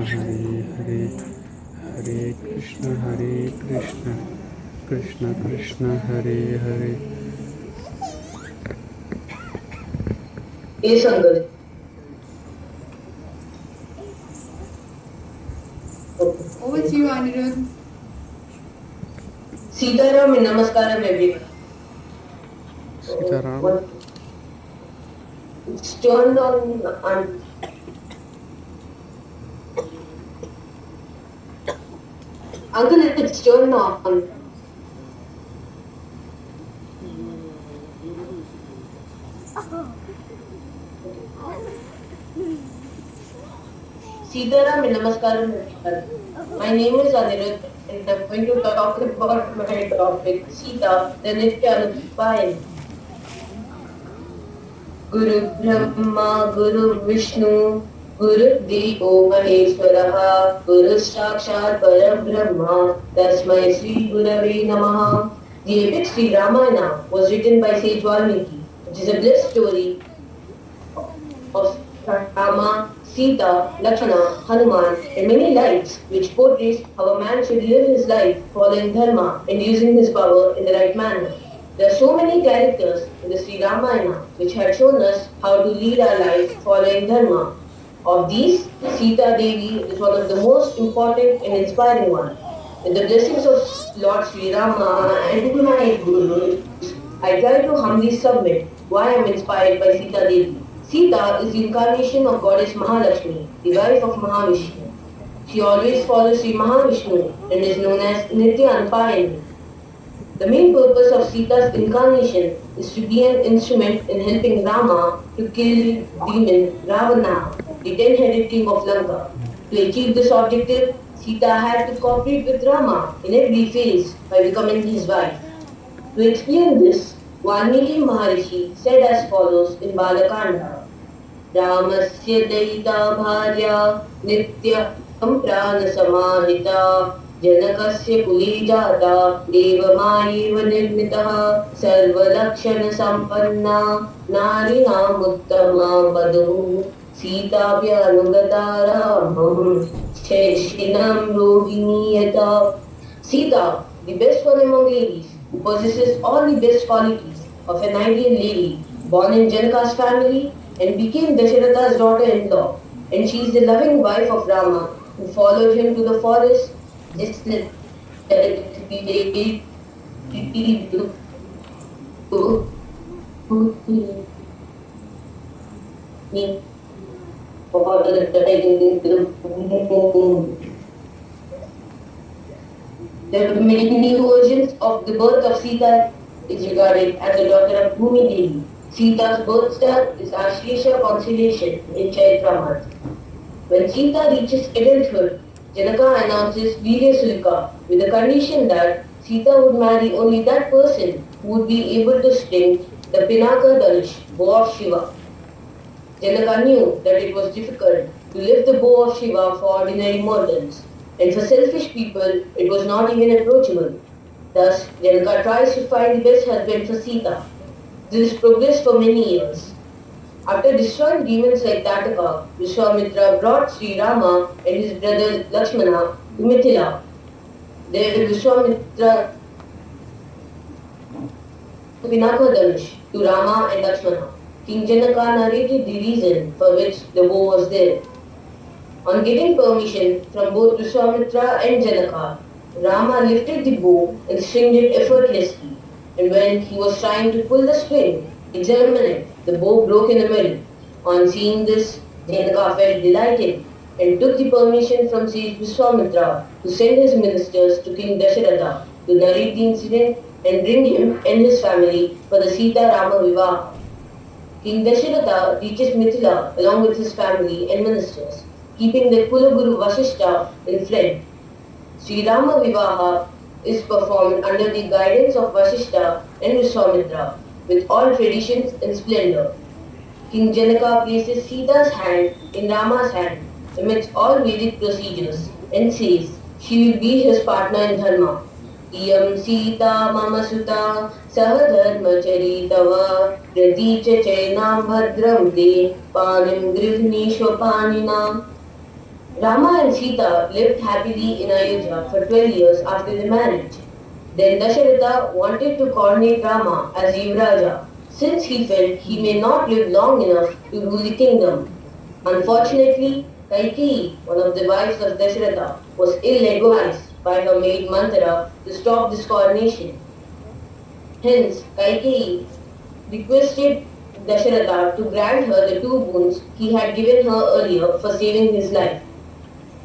Hare Hare, Hare Krishna, Krishna Krishna, Hare Hare. Yes, Uncle. Over to you, Aniruddh. Sitaram and Namaskaram, everyone. Sitaram. It's turned on. Uncle, it's turned on. Sitaram and Namaskaram, everyone. My name is Aniruddh and I'm going to talk about my topic, Sita, the Nitya Anupayani. Guru Brahma, Guru Vishnu, Guru Devo Maheshwaraha, Guru Sakshat Parabrahma, Tasmai Sri Gurave Namaha. The epic Sri Ramayana was written by sage Valmiki, which is a blessed story of Rama, Sita, Lakshmana, Hanuman, and many lives which portrays how a man should live his life following dharma and using his power in the right manner. There are so many characters in the Sri Ramayana which had shown us how to lead our life following dharma. Of these, Sita Devi is one of the most important and inspiring ones. With the blessings of Lord Sri Rama and my Gurus, I try to humbly submit why I am inspired by Sita Devi. Sita is the incarnation of goddess Mahalakshmi, the wife of Mahavishnu. She always follows Sri Mahavishnu and is known as Nitya Anupayani. The main purpose of Sita's incarnation is to be an instrument in helping Rama to kill demon Ravana, the ten-headed king of Lanka. To achieve this objective, Sita had to cooperate with Rama in every phase by becoming his wife. To explain this, Valmiki Maharishi said as follows in Balakanda. Ramasya Daita Bharya Nitya Prana Samahita Janakasya Kuli Jata Devamayiva Nirmitaha Sarvalakshana Sampanna Narinam Uttama Padu Sitabhya Anugatara Sheshinam Rohiniyata. Sita, the best one among ladies, who possesses all the best qualities of an ideal lady, born in Janaka's family and became Dasharatha's daughter-in-law. And she is the loving wife of Rama, who followed him to the forest just like There are many versions of the birth of Sita is regarded as the daughter of Bhumi Devi. Sita's birth star is Ashlesha constellation in Chaitra month. When Sita reaches adulthood, Janaka announces Virya Sulika with the condition that Sita would marry only that person who would be able to sting the Pinaka Dhanush, bow of Shiva. Janaka knew that it was difficult to lift the bow of Shiva for ordinary mortals, and for selfish people it was not even approachable. Thus, Janaka tries to find the best husband for Sita. This progressed for many years. After destroying demons like Tataka, Vishwamitra brought Sri Rama and his brother Lakshmana to Mithila. There Vishwamitra Pinaka Dhanush to Rama and Lakshmana. King Janaka narrated the reason for which the bow was there. On getting permission from both Vishwamitra and Janaka, Rama lifted the bow and stringed it effortlessly. And when he was trying to pull the string, examine it, the bow broke in the middle. On seeing this, Janaka felt delighted and took the permission from sage Vishwamitra to send his ministers to King Dasharatha to narrate the incident and bring him and his family for the Sita-Rama Vivaha. King Dasharatha reaches Mithila along with his family and ministers, keeping their Kulaguru Vasishta in fled. Sri Rama Vivaha is performed under the guidance of Vasishta and Vishwamitra with all traditions and splendor. King Janaka places Sita's hand in Rama's hand amidst all Vedic procedures and says she will be his partner in dharma. Iyam Sita mama suta sahadharma charitava praticha chainam bhadram de panim grihni shvapanina. Rama and Sita lived happily in Ayodhya for 12 years after their marriage. Then Dasharatha wanted to coronate Rama as Yuvaraja, since he felt he may not live long enough to rule the kingdom. Unfortunately, Kaikeyi, one of the wives of Dasharatha, was ill-advised by her maid Manthara to stop this coronation. Hence, Kaikeyi requested Dasharatha to grant her the two boons he had given her earlier for saving his life.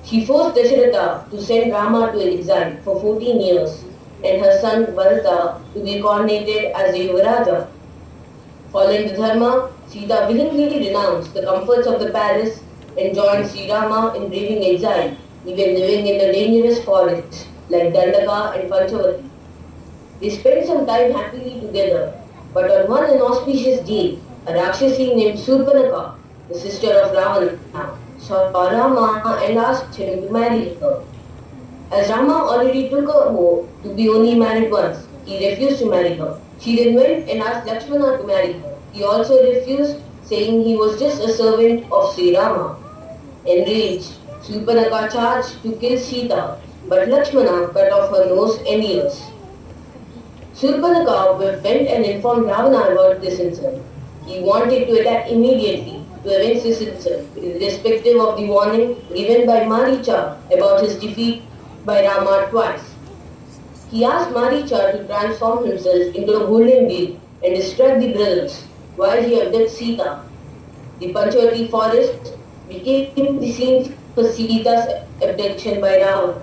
She forced Dasharatha to send Rama to exile for 14 years and her son Bharata to be coronated as the Yuvaraja. Following the dharma, Sita willingly renounced the comforts of the palace and joined Sri Rama in braving exile, even living in the dangerous forests like Dandaka and Panchavati. They spent some time happily together, but on one inauspicious day, a Rakshasi named Surpanaka, the sister of Ravana, saw Rama and asked him to marry her. As Rama already took her home to be only married once, he refused to marry her. She then went and asked Lakshmana to marry her. He also refused, saying he was just a servant of Sri Rama. Enraged, Surpanaka charged to kill Sita, but Lakshmana cut off her nose and ears. Surpanaka went and informed Ravana about this incident. He wanted to attack immediately to avenge this incident, irrespective of the warning given by Maricha about his defeat by Rama twice. He asked Maricha to transform himself into a golden bear and distract the brothers while he abducted Sita. The Panchavati forest became the scene for Sita's abduction by Ravana.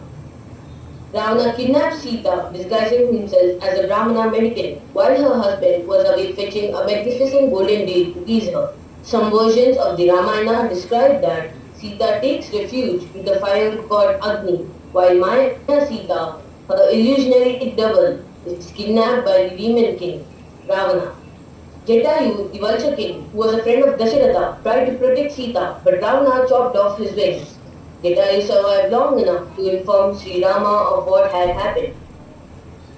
Ravana kidnapped Sita, disguising himself as a Brahmana mendicant, while her husband was away fetching a magnificent golden deer to tease her. Some versions of the Ramayana describe that Sita takes refuge with the fire god Agni, while Maya Sita, her illusionary double, is kidnapped by the demon king, Ravana. Jatayu, the vulture king, who was a friend of Dasharatha, tried to protect Sita, but Ravana chopped off his wings. Jatayu survived long enough to inform Sri Rama of what had happened.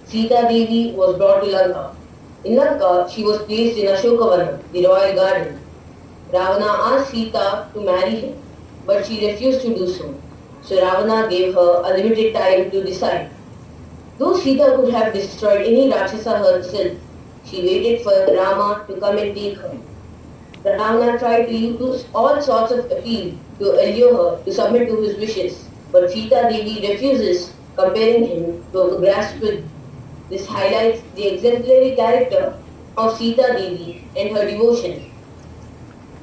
Sita Devi was brought to Lanka. In Lanka, she was placed in Ashokavana, the royal garden. Ravana asked Sita to marry him, but she refused to do so. So Ravana gave her a limited time to decide. Though Sita could have destroyed any Rakshasa herself, she waited for Rama to come and take her. Ravana tried to use all sorts of appeal to allure her to submit to his wishes, but Sita Devi refuses, comparing him to a grass twig. This highlights the exemplary character of Sita Devi and her devotion.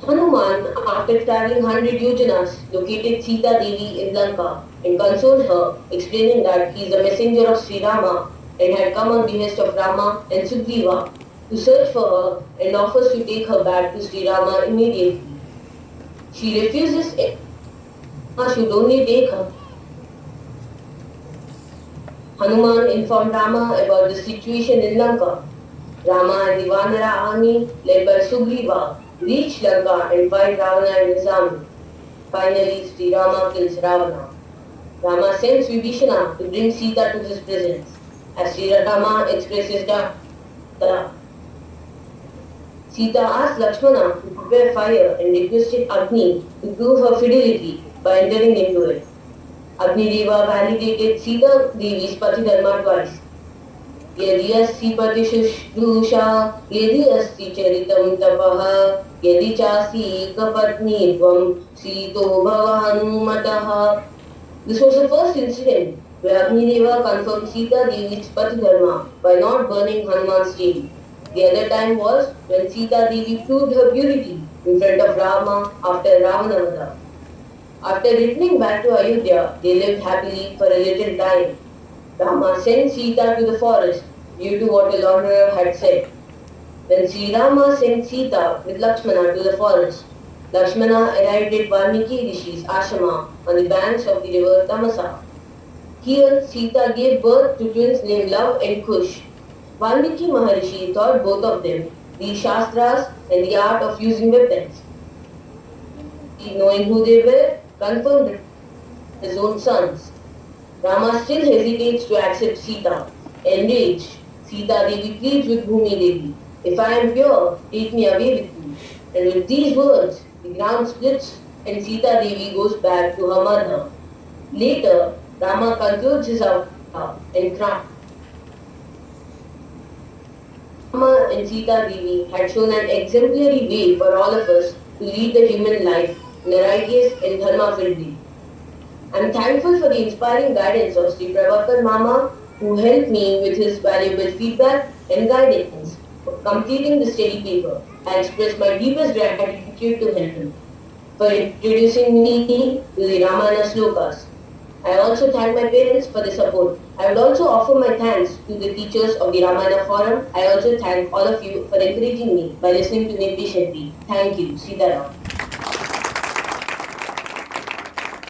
Hanuman, after traveling 100 yojanas, located Sita Devi in Lanka and consoled her, explaining that he is a messenger of Sri Rama and had come on behest of Rama and Sugriva to search for her and offers to take her back to Sri Rama immediately. She refuses it. Should only take her. Hanuman informed Rama about the situation in Lanka. Rama and the Vanara army, led by Sugriva, reached Lanka and fight Ravana and his army. Finally, Sri Rama kills Ravana. Rama sends Vibhishana to bring Sita to his presence. As Sri Rama expresses doubt, Sita asked Lakshmana to prepare fire and requested Agni to prove her fidelity by entering into it. Agni Deva validated Sita Devi's Patidharma twice. यदि अस्ति पतिशुश्रूषा यदि अस्ति चरितं तपः यदि चास्ति एकपत्नीत्वं सीतो भव हनुमतः. This was the first incident where Agnideva confirmed Sita Devi's Patidharma by not burning Hanuman's tail. The other time was when Sita Devi proved her purity in front of Rama after Ravanavada. After returning back to Ayodhya, they lived happily for a little time. Rama sent Sita to the forest due to what the Lord had said. When Sri Rama sent Sita with Lakshmana to the forest, Lakshmana arrived at Valmiki Rishi's ashrama on the banks of the river Tamasa. Here, Sita gave birth to twins named Love and Kush. Valmiki Maharishi taught both of them the Shastras and the art of using weapons. He, knowing who they were, confirmed his own sons. Rama still hesitates to accept Sita. Enraged, Sita Devi pleads with Bhumi Devi, "If I am pure, take me away with you." And with these words, the ground splits and Sita Devi goes back to her mother. Later, Rama concludes his avatar and crowns. Rama and Sita Devi had shown an exemplary way for all of us to lead the human life in a righteous and dharma-filled way. I am thankful for the inspiring guidance of Sri Prabhakar Mama, who helped me with his valuable feedback and guidance for completing the study paper. I express my deepest gratitude to him for introducing me to the Ramayana slokas. I also thank my parents for the support. I would also offer my thanks to the teachers of the Ramayana Forum. I also thank all of you for encouraging me by listening to me patiently. Thank you. Sitaram.